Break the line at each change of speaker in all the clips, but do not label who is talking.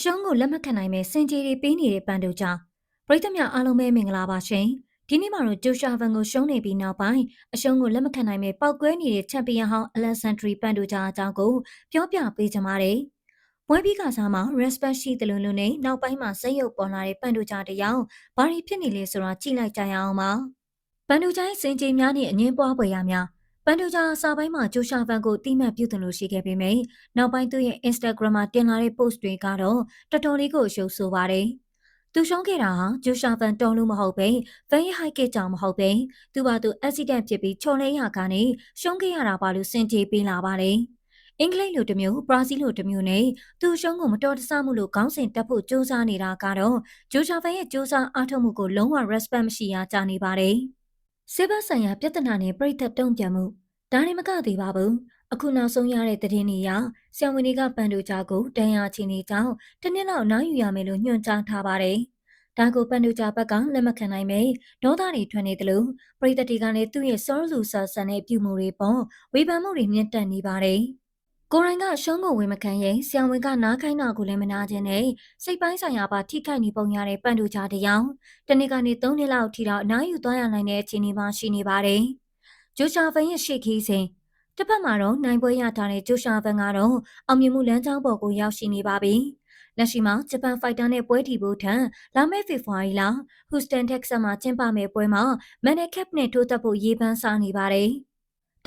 ရှုံးကိုလက်မခံနိုင်မဲ့စင်ကြေတွေပေးနေတဲ့ပန်တို့ကြောင့်ပရိသတ်များအားလုံးပဲမင်္ဂလာပါရှင်ဒီနေ့မှာတော့ဂျိုရှာဗန်ကိုရှုံးနေပြီးနောက်ပိုင်းအရှုံးကိုလက်မခံနိုင်မဲ့ပောက်ကွဲနေတဲ့ချန်ပီယံဟောင်းအလက်ဆန်ဒရီပန်တို့ကြားအကြောင်းကိုပြောပြပေးကြပါမယ်ပွဲပြီးကစားမှာ respect ရှိတယ်လို့နဲ့နောက်ပိုင်းမှာစိတ်ရုပ်ပေါ်လာတဲ့ပန်တို့ကြားတရားဘာတွေဖြစ်နေလဲဆိုတာကြည့်လိုက်ကြရအောင်ပါပန်တို့ကြားစင်ကြေများနဲ့အငင်းပွားပွဲရများပန်တို့ကြားအစာပိုင်းမှာဂျိုရှာဗန်ကိုတိမှတ်ပြုတင်လို့ရှိခဲ့ပေမယ့်နောက်ပိုင်းသူ့ရဲ့ Instagram မှာတင်လာတဲ့ post တွေကတော့တော်တော်လေးကိုရှုပ်ဆိုးပါတယ်။သူရှုံးခဲ့တာဟာဂျိုရှာဗန်တော်လို့မဟုတ်ပဲဗန်ဟိုက်ကကြောင်မဟုတ်ပဲသူပါသူ accident ဖြစ်ပြီးချော်လဲရကနေရှုံးခဲ့ရတာပါလို့စင်ကြေပေးလာပါတယ်။အင်္ဂလိပ်လိုတစ်မျိုးဘရာဇီးလိုတစ်မျိုးနဲ့သူရှုံးကိုမတော်တဆမှုလို့ခေါင်းစဉ်တက်ဖို့စူးစမ်းနေတာကတော့ဂျိုရှာဗန်ရဲ့စူးစမ်းအားထုတ်မှုကိုလုံးဝ respect မရှိရကြနေပါတယ်။ဆေးဘတ်ဆိုင်ရာပြဿနာနဲ့ပြိသက်တုံ့ပြန်မှုဒါနဲ့မကသေးပါဘူးအခုနောက်ဆုံးရတဲ့သတင်းတွေအရဆရာဝန်တွေကပန်တို့ကြားကိုတန်ရာချီနေကြောင်းတစ်နှစ်လောက်နိုင်ယူရမယ်လို့ညွှန်ကြားထားပါတယ်ဒါကိုပန်တို့ကြားဘက်ကလက်မခံနိုင်ပဲဒေါသတွေထွက်နေတယ်လို့ပရိသတ်တွေကလည်းသူ့ရဲ့စောလူဆာဆန်တဲ့ပြုမှုတွေပေါ်ဝေဖန်မှုတွေမြင့်တက်နေပါတယ်ကိုရိုင်းကရှုံးကိုဝင်မခံရင်ဆရာဝန်ကနားခိုင်းတာကိုလည်းမနာခြင်းနဲ့စိတ်ပိုင်းဆိုင်ရာပါထိခိုက်နေပုံရတဲ့ပန်တို့ကြားတရားတနေ့ကနေ3နှစ်လောက်ထိတော့အနားယူသွားရနိုင်တဲ့အခြေအနေမှာရှိနေပါတယ်ဂျိုရှာဗန်ရဲ့ရှေ့ခီးစဉ်တစ်ဖက်မှာတော့နိုင်ပွဲရထားတဲ့ဂျိုရှာဗန်ကတော့အောင်မြင်မှုလမ်းကြောင်းပေါ်ကိုရောက်ရှိနေပါပြီ။လက်ရှိမှာဂျပန်ဖိုက်တာနဲ့ပွဲတီဖို့ထံလာမယ့်ဖေဖော်ဝါရီလဟူစတန်တက်ဆတ်မှာကျင်းပမယ့်ပွဲမှာမန်နယ်ကပ်နဲ့ထိုးတက်ဖို့ရေပန်းစားနေပါတယ်။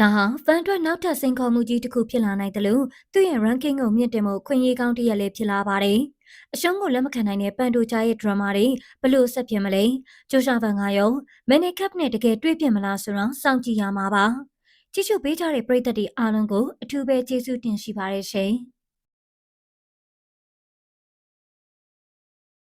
ဒါဟာဖန်အတွက်နောက်ထပ်စိန်ခေါ်မှုကြီးတစ်ခုဖြစ်လာနိုင်တယ်လို့သူ့ရဲ့ ranking ကိုမြင့်တင်မှုခွင့်ရေးကောင်းတစ်ရက်လည်းဖြစ်လာပါတယ်။အရှုံးကိုလက်မခံနိုင်တဲ့ပန်တိုချာရဲ့ drama တွေဘလို့ဆက်ဖြစ်မလဲ။ဂျိုရှာဗန်ကရောမန်နယ်ကပ်နဲ့တကယ်တွေ့ပြမလားဆိုတော့စောင့်ကြည့်ရမှာပါ။ကြည့်ရှုပေးကြတဲ့ပရိသတ်တွေအားလုံးကိုအထူးပဲကျေးဇူးတင်ရှိပါတယ်ရှင်။